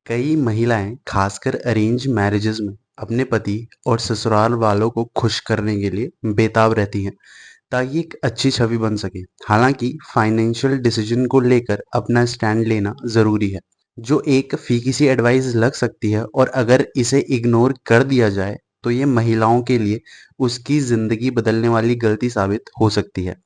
कई महिलाएं खासकर अरेंज मैरिजेस में अपने पति और ससुराल वालों को खुश करने के लिए बेताब रहती हैं ताकि एक अच्छी छवि बन सके। हालांकि फाइनेंशियल डिसीजन को लेकर अपना स्टैंड लेना जरूरी है। जो एक फीकी सी एडवाइस लग सकती है और अगर इसे इग्नोर कर दिया जाए तो ये महिलाओं के लिए उसकी जिंदगी बदलने वाली गलती साबित हो सकती है।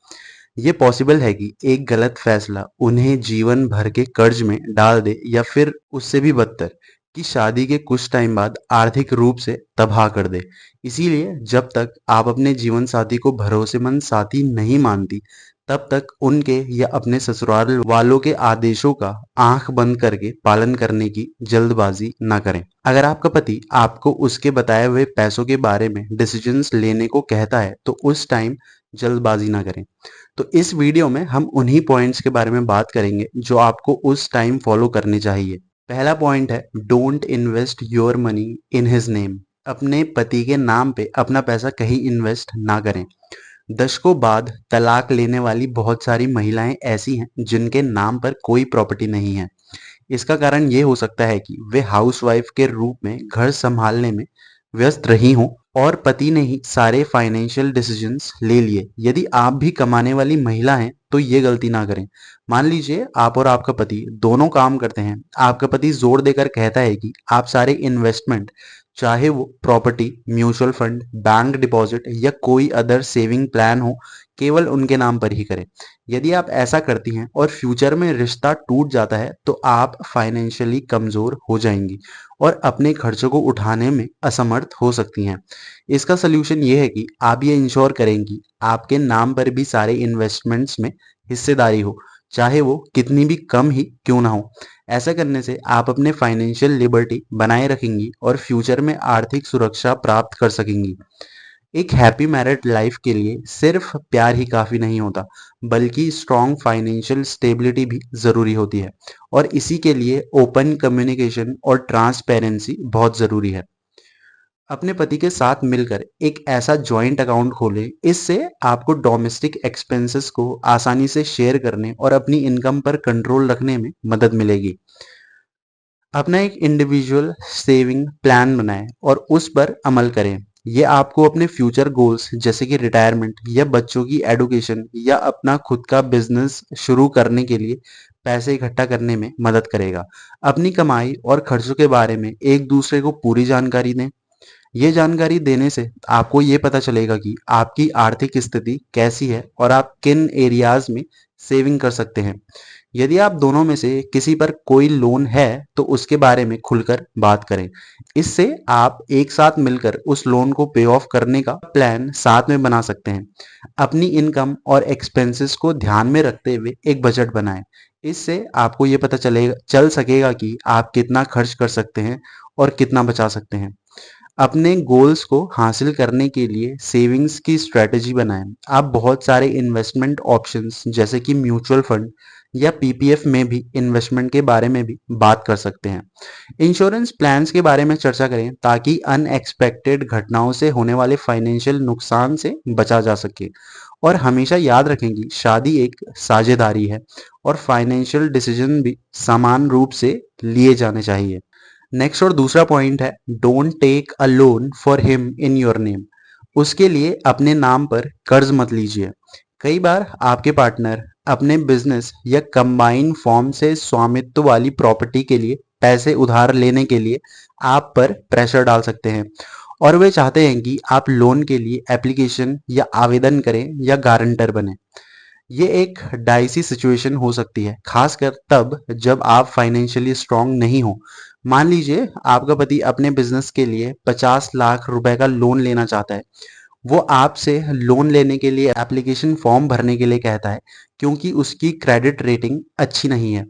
ये पॉसिबल है कि एक गलत फैसला उन्हें जीवन भर के कर्ज में डाल दे या फिर उससे भी बदतर कि शादी के कुछ टाइम बाद आर्थिक रूप से तबाह कर दे। इसीलिए जब तक आप अपने जीवन साथी को भरोसेमंद साथी नहीं मानती तब तक उनके या अपने ससुराल वालों के आदेशों का आंख बंद करके पालन करने की जल्दबाजी ना करें। अगर आपका पति आपको उसके बताए हुए पैसों के बारे में डिसीजंस लेने को कहता है तो उस टाइम जल्दबाजी ना करें। तो इस वीडियो में हम उन्हीं पॉइंट्स के बारे में बात करेंगे जो आपको उस टाइम फॉलो करने चाहिए। पहला पॉइंट है don't invest your money in his name. अपने पति के नाम पे अपना पैसा कहीं इन्वेस्ट ना करें। दशकों बाद तलाक लेने वाली बहुत सारी महिलाएं ऐसी हैं जिनके नाम पर कोई प्रॉपर्टी नहीं है। इसका कारण ये हो सकता है कि वे हाउसवाइफ के रूप में घर संभालने में व्यस्त रही हों और पति ने ही सारे फाइनेंशियल डिसीजंस ले लिए। यदि आप भी कमाने वाली महिला हैं तो ये गलती ना करें। मान लीजिए आप और आपका पति दोनों काम करते हैं। आपका पति जोर देकर कहता है कि आप सारे इन्वेस्टमेंट, चाहे वो property, mutual fund, bank deposit या कोई अदर सेविंग प्लान हो, केवल उनके नाम पर ही करें। यदि आप ऐसा करती हैं और फ्यूचर में रिश्ता टूट जाता है तो आप फाइनेंशियली कमजोर हो जाएंगी और अपने खर्चों को उठाने में असमर्थ हो सकती हैं। इसका सलूशन ये है कि आप ये इंश्योर करें कि आपके नाम पर भी सारे इन्वेस्टमेंट्स में हिस्सेदारी हो, चाहे वो कितनी भी कम ही क्यों ना हो। ऐसा करने से आप अपने फाइनेंशियल लिबर्टी बनाए रखेंगी और फ्यूचर में आर्थिक सुरक्षा प्राप्त कर सकेंगी। एक हैप्पी मैरिड लाइफ के लिए सिर्फ प्यार ही काफी नहीं होता, बल्कि स्ट्रॉन्ग फाइनेंशियल स्टेबिलिटी भी जरूरी होती है और इसी के लिए ओपन कम्युनिकेशन और ट्रांसपेरेंसी बहुत जरूरी है। अपने पति के साथ मिलकर एक ऐसा जॉइंट अकाउंट खोलें। इससे आपको डोमेस्टिक एक्सपेंसेस को आसानी से शेयर करने और अपनी इनकम पर कंट्रोल रखने में मदद मिलेगी। अपना एक इंडिविजुअल सेविंग प्लान बनाएं और उस पर अमल करें। ये आपको अपने फ्यूचर गोल्स जैसे कि रिटायरमेंट या बच्चों की एडुकेशन या अपना खुद का बिजनेस शुरू करने के लिए पैसे इकट्ठा करने में मदद करेगा। अपनी कमाई और खर्चों के बारे में एक दूसरे को पूरी जानकारी दें। ये जानकारी देने से आपको ये पता चलेगा कि आपकी आर्थिक स्थिति कैसी है और आप किन एरियाज में सेविंग कर सकते हैं। यदि आप दोनों में से किसी पर कोई लोन है तो उसके बारे में खुलकर बात करें। इससे आप एक साथ मिलकर उस लोन को पे ऑफ करने का प्लान साथ में बना सकते हैं। अपनी इनकम और एक्सपेंसेस को ध्यान में रखते हुए एक बजट बनाएं। इससे आपको ये पता चल सकेगा कि आप कितना खर्च कर सकते हैं और कितना बचा सकते हैं। अपने गोल्स को हासिल करने के लिए सेविंग्स की स्ट्रेटेजी बनाएं। आप बहुत सारे इन्वेस्टमेंट ऑप्शंस जैसे कि म्यूचुअल फंड या पीपीएफ में भी इन्वेस्टमेंट के बारे में भी बात कर सकते हैं। इंश्योरेंस प्लान्स के बारे में चर्चा करें ताकि अनएक्सपेक्टेड घटनाओं से होने वाले फाइनेंशियल नुकसान से बचा जा सके। और हमेशा याद रखें कि शादी एक साझेदारी है और फाइनेंशियल डिसीजन भी समान रूप से लिए जाने चाहिए। नेक्स्ट और दूसरा पॉइंट है don't take a loan for him in your name. उसके लिए अपने नाम पर कर्ज मत लीजिए। कई बार आपके पार्टनर अपने बिजनेस या कंबाइन फॉर्म से स्वामित्व वाली प्रॉपर्टी के लिए पैसे उधार लेने के लिए आप पर प्रेशर डाल सकते हैं और वे चाहते हैं कि आप लोन के लिए एप्लीकेशन या आवेदन करें या गारंटर बने। ये एक डाइसी सिचुएशन हो सकती है, खासकर तब जब आप फाइनेंशियली स्ट्रांग नहीं हो। मान लीजिए आपका पति अपने बिजनेस के लिए 50 लाख रुपए का लोन लेना चाहता है। वो आपसे लोन लेने के लिए एप्लीकेशन फॉर्म भरने के लिए कहता है क्योंकि उसकी क्रेडिट रेटिंग अच्छी नहीं है।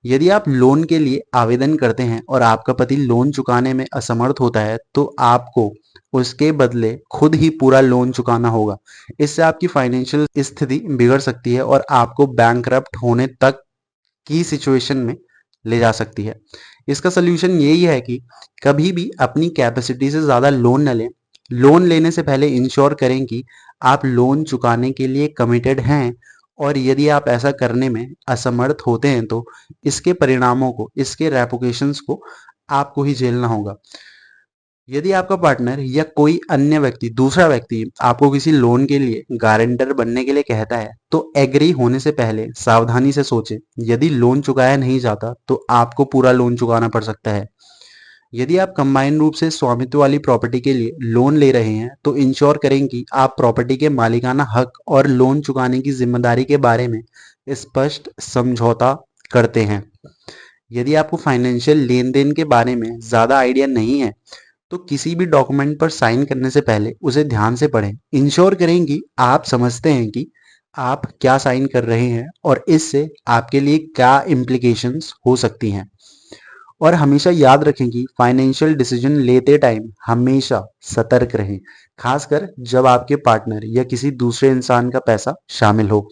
यदि आप लोन के लिए आवेदन करते हैं और आपका पति लोन चुकाने में असमर्थ होता है तो आपको उसके बदले खुद ही पूरा लोन चुकाना होगा। इससे आपकी फाइनेंशियल स्थिति बिगड़ सकती है और आपको बैंकरप्ट होने तक की सिचुएशन में ले जा सकती है। इसका सोल्यूशन यही है कि कभी भी अपनी कैपेसिटी से ज़्यादा लोन न लें। लोन लेने से पहले इंश्योर करें कि आप लोन चुकाने के लिए कमिटेड हैं और यदि आप ऐसा करने में असमर्थ होते हैं तो इसके परिणामों को, इसके रेपुकेशंस को आपको ही झेलना होगा। यदि आपका पार्टनर या कोई अन्य व्यक्ति, दूसरा व्यक्ति आपको किसी लोन के लिए गारंटर बनने के लिए कहता है, तो एग्री होने से पहले सावधानी से सोचें। यदि लोन चुकाया नहीं जाता तो आपको पूरा लोन चुकाना पड़ सकता है। यदि आप कंबाइंड रूप से स्वामित्व वाली प्रॉपर्टी के लिए लोन ले रहे हैं, तो इंश्योर करें कि आप प्रॉपर्टी के मालिकाना हक और लोन चुकाने की जिम्मेदारी के बारे में स्पष्ट समझौता करते हैं। यदि आपको फाइनेंशियल लेन देन के बारे में ज़्यादा आइडिया नहीं है, तो किसी भी डॉक्यूमेंट पर साइन करने से पहले उसे ध्यान से पढ़ें। इंश्योर करें कि आप समझते हैं कि आप क्या साइन कर रहे हैं और इससे आपके लिए क्या इम्प्लीकेशंस हो सकती हैं। और हमेशा याद रखें कि फाइनेंशियल डिसीजन लेते टाइम हमेशा सतर्क रहें, खासकर जब आपके पार्टनर या किसी दूसरे इंसान का पैसा शामिल हो।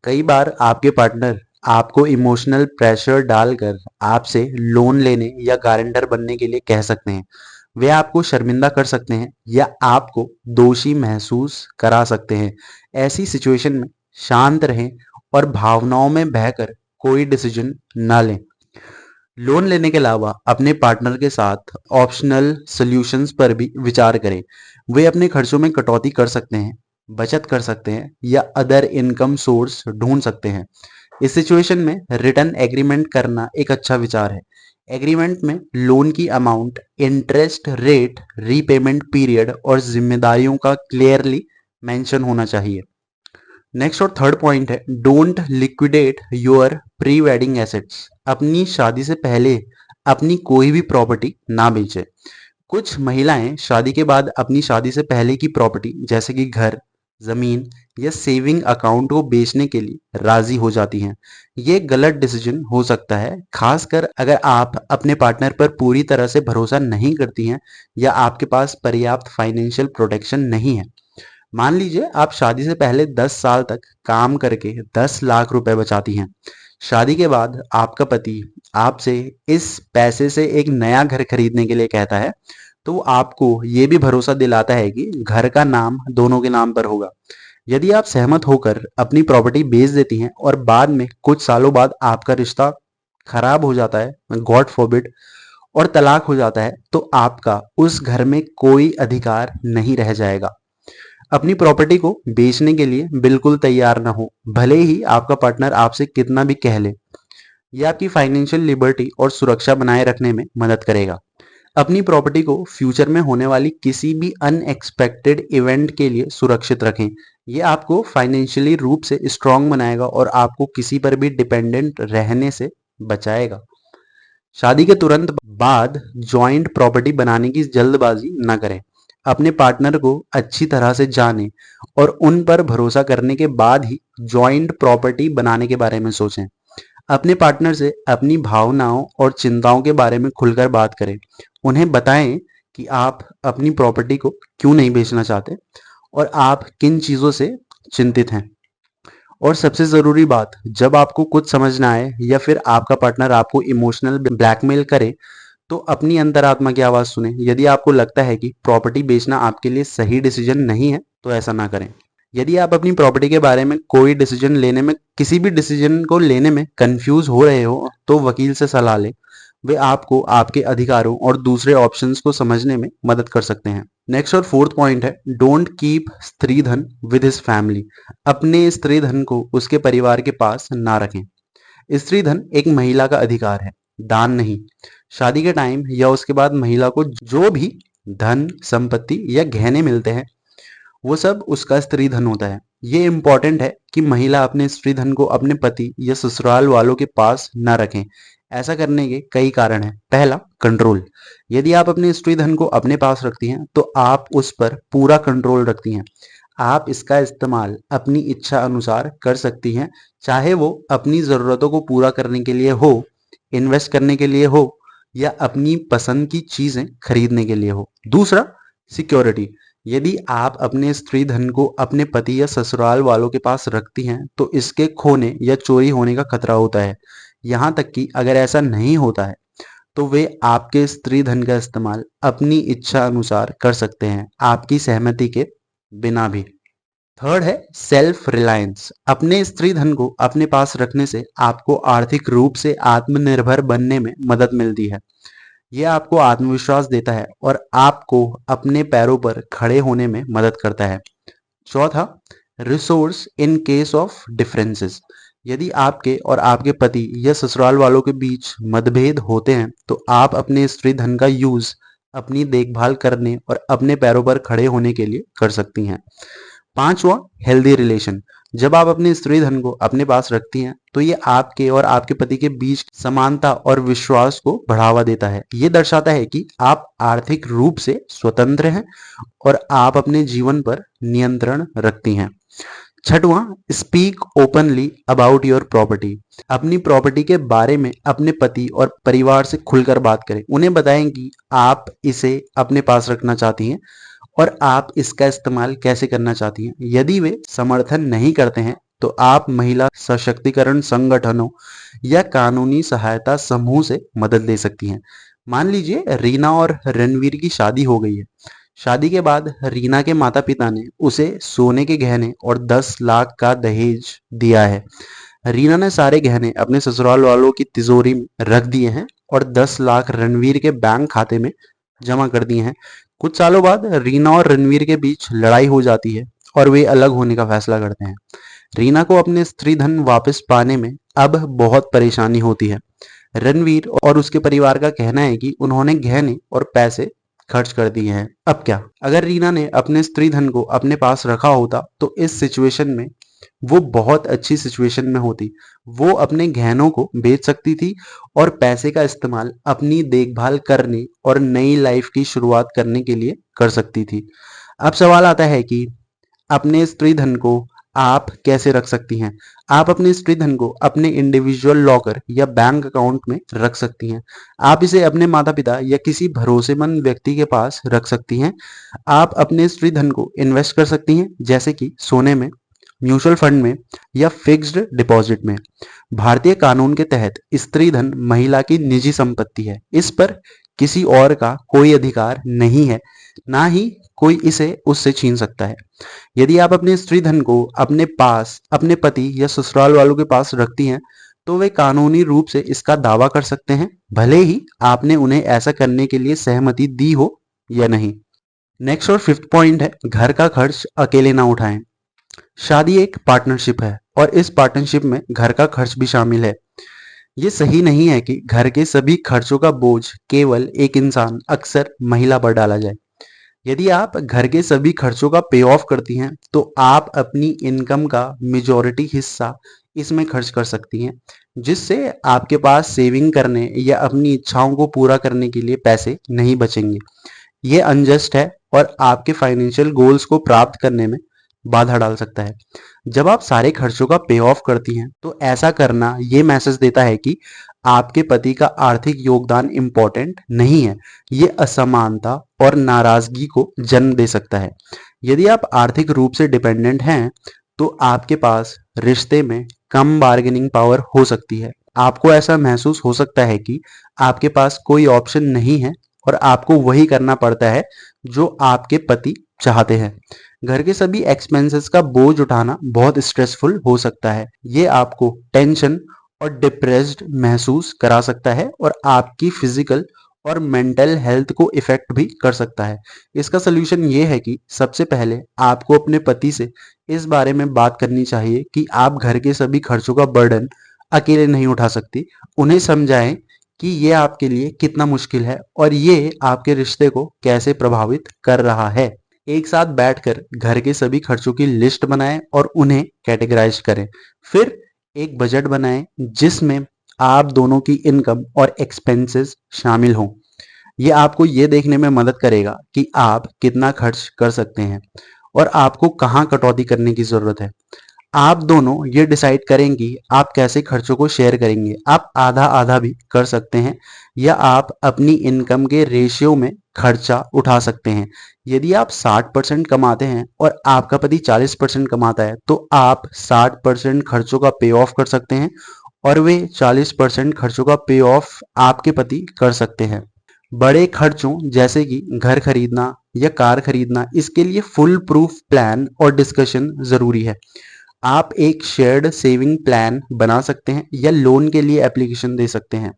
कई बार आपके पार्टनर आपको इमोशनल प्रेशर डालकर आपसे लोन लेने या गारंटर बनने के लिए कह सकते हैं। वे आपको शर्मिंदा कर सकते हैं या आपको दोषी महसूस करा सकते हैं। ऐसी सिचुएशन में शांत रहें और भावनाओं में बहकर कोई डिसीजन ना लें। लोन लेने के अलावा अपने पार्टनर के साथ ऑप्शनल सॉल्यूशंस पर भी विचार करें। वे अपने खर्चों में कटौती कर सकते हैं, बचत कर सकते हैं या अदर इनकम सोर्स ढूंढ सकते हैं। इस सिचुएशन में रिटर्न एग्रीमेंट करना एक अच्छा विचार है। एग्रीमेंट में लोन की amount, interest rate, repayment period और जिम्मेदारियों का क्लियरली मेंशन होना चाहिए। नेक्स्ट और थर्ड पॉइंट है, don't liquidate your pre wedding assets. अपनी शादी से पहले अपनी कोई भी प्रॉपर्टी ना बेचें। कुछ महिलाएं शादी के बाद अपनी शादी से पहले की प्रॉपर्टी जैसे कि घर, जमीन या सेविंग अकाउंट को बेचने के लिए राजी हो जाती हैं। ये गलत डिसीजन हो सकता है, खासकर अगर आप अपने पार्टनर पर पूरी तरह से भरोसा नहीं करती हैं या आपके पास पर्याप्त फाइनेंशियल प्रोटेक्शन नहीं है। मान लीजिए आप शादी से पहले 10 साल तक काम करके 10 लाख रुपए बचाती हैं। शादी के बाद आपका पति आपसे इस पैसे से एक नया घर खरीदने के लिए कहता है, तो वो आपको ये भी भरोसा दिलाता है कि घर का नाम दोनों के नाम पर होगा। यदि आप सहमत होकर अपनी प्रॉपर्टी बेच देती हैं और बाद में कुछ सालों बाद आपका रिश्ता खराब हो जाता है, गॉड फॉरबिड, और तलाक हो जाता है, तो आपका उस घर में कोई अधिकार नहीं रह जाएगा। अपनी प्रॉपर्टी को बेचने के लिए बिल्कुल तैयार ना हो, भले ही आपका पार्टनर आपसे कितना भी कह ले। यह आपकी फाइनेंशियल लिबर्टी और सुरक्षा बनाए रखने में मदद करेगा। अपनी प्रॉपर्टी को फ्यूचर में होने वाली किसी भी अनएक्सपेक्टेड इवेंट के लिए सुरक्षित रखें। यह आपको फाइनेंशियली रूप से स्ट्रांग बनाएगा और आपको किसी पर भी डिपेंडेंट रहने से बचाएगा। शादी के तुरंत बाद जॉइंट प्रॉपर्टी बनाने की जल्दबाजी न करें। अपने पार्टनर को अच्छी तरह से जानें और उन पर भरोसा करने के बाद ही जॉइंट प्रॉपर्टी बनाने के बारे में सोचें। अपने पार्टनर से अपनी भावनाओं और चिंताओं के बारे में खुलकर बात करें। उन्हें बताएं कि आप अपनी प्रॉपर्टी को क्यों नहीं बेचना चाहते और आप किन चीज़ों से चिंतित हैं। और सबसे ज़रूरी बात, जब आपको कुछ समझ ना आए या फिर आपका पार्टनर आपको इमोशनल ब्लैकमेल करे, तो अपनी अंतरात्मा की आवाज़ सुने। यदि आपको लगता है कि प्रॉपर्टी बेचना आपके लिए सही डिसीजन नहीं है, तो ऐसा ना करें। यदि आप अपनी प्रॉपर्टी के बारे में कोई डिसीजन लेने में, किसी भी डिसीजन को लेने में कंफ्यूज हो रहे हो, तो वकील से सलाह लें। वे आपको आपके अधिकारों और दूसरे ऑप्शंस को समझने में मदद कर सकते हैं। नेक्स्ट और फोर्थ पॉइंट है, डोंट कीप स्त्री धन विद हिज फैमिली। अपने स्त्री धन को उसके परिवार के पास ना रखें। स्त्री धन एक महिला का अधिकार है, दान नहीं। शादी के टाइम या उसके बाद महिला को जो भी धन, संपत्ति या गहने मिलते हैं, वो सब उसका स्त्री धन होता है। ये इंपॉर्टेंट है कि महिला अपने स्त्री धन को अपने पति या ससुराल वालों के पास न रखें। ऐसा करने के कई कारण हैं। पहला, कंट्रोल। यदि आप अपने स्त्री धन को अपने पास रखती हैं, तो आप उस पर पूरा कंट्रोल रखती हैं। आप इसका इस्तेमाल अपनी इच्छा अनुसार कर सकती हैं, चाहे वो अपनी ज़रूरतों को पूरा करने के लिए हो, इन्वेस्ट करने के लिए हो या अपनी पसंद की चीज़ें खरीदने के लिए हो। दूसरा, सिक्योरिटी। यदि आप अपने स्त्री धन को अपने पति या ससुराल वालों के पास रखती हैं, तो इसके खोने या चोरी होने का खतरा होता है। यहाँ तक कि अगर ऐसा नहीं होता है, तो वे आपके स्त्री धन का इस्तेमाल अपनी इच्छा अनुसार कर सकते हैं, आपकी सहमति के बिना भी। थर्ड है सेल्फ रिलायंस। अपने स्त्री धन को अपने पास रखने से आपको आर्थिक रूप से आत्मनिर्भर बनने में मदद मिलती है। यह आपको आत्मविश्वास देता है और आपको अपने पैरों पर खड़े होने में मदद करता है। चौथा, resource in case of differences. यदि आपके और आपके पति या ससुराल वालों के बीच मतभेद होते हैं तो आप अपने स्त्री धन का यूज अपनी देखभाल करने और अपने पैरों पर खड़े होने के लिए कर सकती हैं। पांचवा, हेल्दी रिलेशन। जब आप अपने स्त्री धन को अपने पास रखती हैं तो ये आपके और आपके पति के बीच समानता और विश्वास को बढ़ावा देता है। ये दर्शाता है कि आप आर्थिक रूप से स्वतंत्र हैं और आप अपने जीवन पर नियंत्रण रखती हैं। छठवां, speak openly about your property. अपनी प्रॉपर्टी के बारे में अपने पति और परिवार से खुलकर बात करें। उन्हें बताएं कि आप इसे अपने पास रखना चाहती हैं और आप इसका इस्तेमाल कैसे करना चाहती हैं। यदि वे समर्थन नहीं करते हैं तो आप महिला सशक्तिकरण संगठनों या कानूनी सहायता समूह से मदद ले सकती हैं। मान लीजिए रीना और रणवीर की शादी हो गई है। शादी के बाद रीना के माता पिता ने उसे सोने के गहने और 10 लाख का दहेज दिया है। रीना ने सारे गहने अपने ससुराल वालों की तिजोरी में रख दिए हैं और 10 लाख रणवीर के बैंक खाते में जमा कर दिए हैं। कुछ सालों बाद रीना और रणवीर के बीच लड़ाई हो जाती है और वे अलग होने का फैसला करते हैं। रीना को अपने स्त्री धन वापस पाने में अब बहुत परेशानी होती है। रणवीर और उसके परिवार का कहना है कि उन्होंने गहने और पैसे खर्च कर दिए हैं। अब क्या? अगर रीना ने अपने स्त्री धन को अपने पास रखा होता तो इस सिचुएशन में वो बहुत अच्छी सिचुएशन में होती। वो अपने गहनों को बेच सकती थी और पैसे का इस्तेमाल अपनी देखभाल करने और नई लाइफ की शुरुआत करने के लिए कर सकती थी। अब सवाल आता है कि अपने स्त्री धन को आप कैसे रख सकती हैं? आप अपने स्त्री धन को अपने इंडिविजुअल लॉकर या बैंक अकाउंट में रख सकती हैं। आप इसे अपने माता पिता या किसी भरोसेमंद व्यक्ति के पास रख सकती हैं। आप अपने स्त्री धन को इन्वेस्ट कर सकती हैं, जैसे कि सोने में, म्यूचुअल फंड में या फिक्स्ड डिपॉजिट में। भारतीय कानून के तहत स्त्री धन महिला की निजी संपत्ति है। इस पर किसी और का कोई अधिकार नहीं है, ना ही कोई इसे उससे छीन सकता है। यदि आप अपने स्त्री धन को अपने पास अपने पति या ससुराल वालों के पास रखती हैं तो वे कानूनी रूप से इसका दावा कर सकते हैं, भले ही आपने उन्हें ऐसा करने के लिए सहमति दी हो या नहीं। नेक्स्ट और फिफ्थ पॉइंट है, घर का खर्च अकेले ना उठाएं। शादी एक पार्टनरशिप है और इस पार्टनरशिप में घर का खर्च भी शामिल है। ये सही नहीं है कि घर के सभी खर्चों का बोझ केवल एक इंसान, अक्सर महिला, पर डाला जाए। यदि आप घर के सभी खर्चों का पे ऑफ करती हैं तो आप अपनी इनकम का मेजॉरिटी हिस्सा इसमें खर्च कर सकती हैं, जिससे आपके पास सेविंग करने या अपनी इच्छाओं को पूरा करने के लिए पैसे नहीं बचेंगे। ये अनजस्ट है और आपके फाइनेंशियल गोल्स को प्राप्त करने में बाधा डाल सकता है। जब आप सारे खर्चों का पे ऑफ करती हैं तो ऐसा करना ये मैसेज देता है कि आपके पति का आर्थिक योगदान इम्पोर्टेंट नहीं है। ये असमानता और नाराजगी को जन्म दे सकता है। यदि आप आर्थिक रूप से डिपेंडेंट हैं तो आपके पास रिश्ते में कम बार्गेनिंग पावर हो सकती है। आपको ऐसा महसूस हो सकता है कि आपके पास कोई ऑप्शन नहीं है और आपको वही करना पड़ता है जो आपके पति चाहते हैं। घर के सभी एक्सपेंसेस का बोझ उठाना बहुत स्ट्रेसफुल हो सकता है। ये आपको टेंशन और डिप्रेस्ड महसूस करा सकता है और आपकी फिजिकल और मेंटल हेल्थ को इफेक्ट भी कर सकता है। इसका सोल्यूशन ये है कि सबसे पहले आपको अपने पति से इस बारे में बात करनी चाहिए कि आप घर के सभी खर्चों का बर्डन अकेले नहीं उठा सकती। उन्हें समझाएं कि ये आपके लिए कितना मुश्किल है और ये आपके रिश्ते को कैसे प्रभावित कर रहा है। एक साथ बैठकर घर के सभी खर्चों की लिस्ट बनाएं और उन्हें कैटेगराइज करें। फिर एक बजट बनाएं जिसमें आप दोनों की इनकम और एक्सपेंसेस शामिल हों। ये आपको ये देखने में मदद करेगा कि आप कितना खर्च कर सकते हैं और आपको कहाँ कटौती करने की जरूरत है। आप दोनों ये डिसाइड करें कि आप कैसे खर्चों को शेयर करेंगे। आप आधा आधा भी कर सकते हैं या आप अपनी इनकम के रेशियो में खर्चा उठा सकते हैं। यदि आप 60% कमाते हैं और आपका पति 40% कमाता है तो आप 60% खर्चों का पे ऑफ कर सकते हैं और वे 40% खर्चों का पे ऑफ आपके पति कर सकते हैं। बड़े खर्चों जैसे कि घर खरीदना, या कार खरीदना, इसके लिए फुल प्रूफ प्लान और डिस्कशन ज़रूरी है। आप एक शेयर्ड सेविंग प्लान बना सकते हैं या लोन के लिए एप्लीकेशन दे सकते हैं।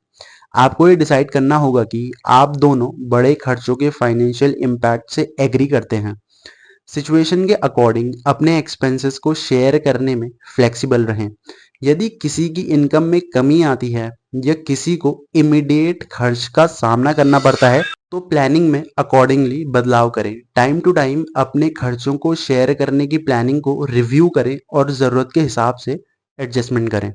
आपको ये डिसाइड करना होगा कि आप दोनों बड़े खर्चों के फाइनेंशियल इम्पैक्ट से एग्री करते हैं। सिचुएशन के अकॉर्डिंग अपने एक्सपेंसेस को शेयर करने में फ्लेक्सिबल रहें। यदि किसी की इनकम में कमी आती है या किसी को इमीडिएट खर्च का सामना करना पड़ता है तो प्लानिंग में अकॉर्डिंगली बदलाव करें। टाइम टू टाइम अपने खर्चों को शेयर करने की प्लानिंग को रिव्यू करें और ज़रूरत के हिसाब से एडजस्टमेंट करें।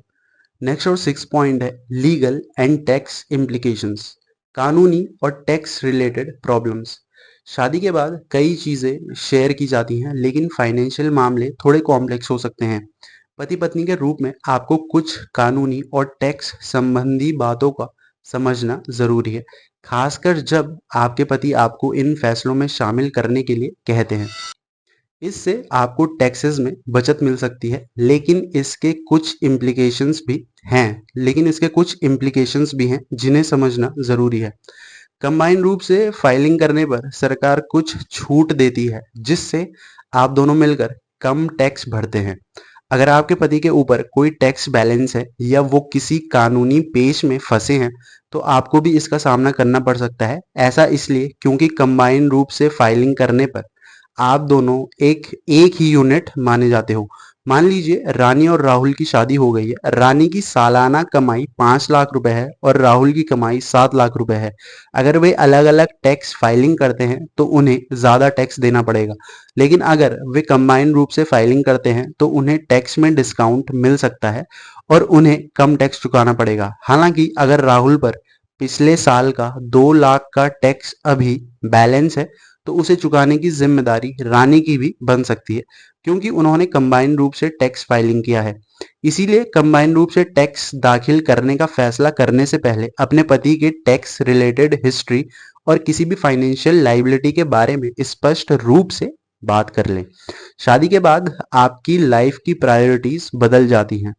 नेक्स्ट और 6 पॉइंट है लीगल एंड टैक्स इम्प्लीकेशंस, कानूनी और टैक्स रिलेटेड प्रॉब्लम्स। शादी के बाद कई चीज़ें शेयर की जाती हैं लेकिन फाइनेंशियल मामले थोड़े कॉम्प्लेक्स हो सकते हैं। पति पत्नी के रूप में आपको कुछ कानूनी और टैक्स संबंधी बातों का समझना ज़रूरी है, खासकर जब आपके पति आपको इन फैसलों में शामिल करने के लिए कहते हैं। इससे आपको टैक्सेस में बचत मिल सकती है, लेकिन इसके कुछ इम्प्लीकेशंस भी हैं जिन्हें समझना ज़रूरी है। कंबाइन रूप से फाइलिंग करने पर सरकार कुछ छूट देती है जिससे आप दोनों मिलकर कम टैक्स भरते हैं। अगर आपके पति के ऊपर कोई टैक्स बैलेंस है या वो किसी कानूनी पेश में फंसे हैं तो आपको भी इसका सामना करना पड़ सकता है। ऐसा इसलिए क्योंकि कंबाइन रूप से फाइलिंग करने पर आप दोनों एक एक ही यूनिट माने जाते हो। मान लीजिए रानी और राहुल की शादी हो गई है। रानी की सालाना कमाई 5 लाख रुपए है और राहुल की कमाई 7 लाख रुपए है। अगर वे अलग अलग टैक्स फाइलिंग करते हैं तो उन्हें ज़्यादा टैक्स देना पड़ेगा, लेकिन अगर वे कंबाइन रूप से फाइलिंग करते हैं तो उन्हें टैक्स में डिस्काउंट मिल सकता है और उन्हें कम टैक्स चुकाना पड़ेगा। हालांकि अगर राहुल पर पिछले साल का 2 लाख का टैक्स अभी बैलेंस है तो उसे चुकाने की जिम्मेदारी रानी की भी बन सकती है क्योंकि उन्होंने कंबाइन रूप से टैक्स फाइलिंग किया है। इसीलिए कंबाइन रूप से टैक्स दाखिल करने का फैसला करने से पहले अपने पति के टैक्स रिलेटेड हिस्ट्री और किसी भी फाइनेंशियल लाइबिलिटी के बारे में स्पष्ट रूप से बात कर लें। शादी के बाद आपकी लाइफ की प्रायोरिटीज बदल जाती हैं।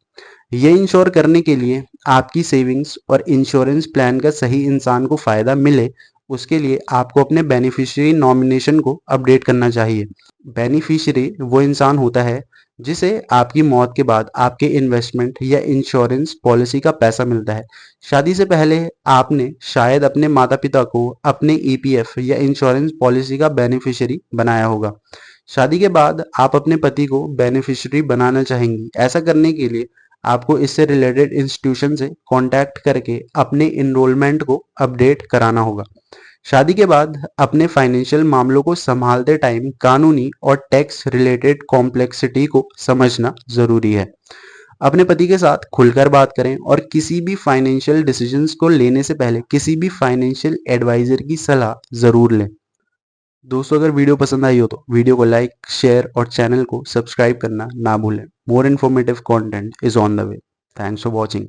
ये इंश्योर करने के लिए आपकी सेविंग्स और इंश्योरेंस प्लान का सही इंसान को फायदा मिले, उसके लिए आपको अपने बेनिफिशियरी नॉमिनेशन को अपडेट करना चाहिए। बेनिफिशियरी वो इंसान होता है जिसे आपकी मौत के बाद आपके इन्वेस्टमेंट या इंश्योरेंस पॉलिसी का पैसा मिलता है। शादी से पहले आपने शायद अपने माता पिता को अपने ईपीएफ या इंश्योरेंस पॉलिसी का बेनिफिशियरी बनाया होगा। शादी के बाद आप अपने पति को बेनिफिशियरी बनाना चाहेंगी। ऐसा करने के लिए आपको इससे रिलेटेड इंस्टीट्यूशन से कांटेक्ट करके अपने इनरोलमेंट को अपडेट कराना होगा। शादी के बाद अपने फाइनेंशियल मामलों को संभालते टाइम कानूनी और टैक्स रिलेटेड कॉम्प्लेक्सिटी को समझना जरूरी है। अपने पति के साथ खुलकर बात करें और किसी भी फाइनेंशियल डिसीजंस को लेने से पहले किसी भी फाइनेंशियल एडवाइजर की सलाह जरूर लें। दोस्तों, अगर वीडियो पसंद आई हो तो वीडियो को लाइक, शेयर और चैनल को सब्सक्राइब करना ना भूलें। More informative content is on the way. Thanks for watching.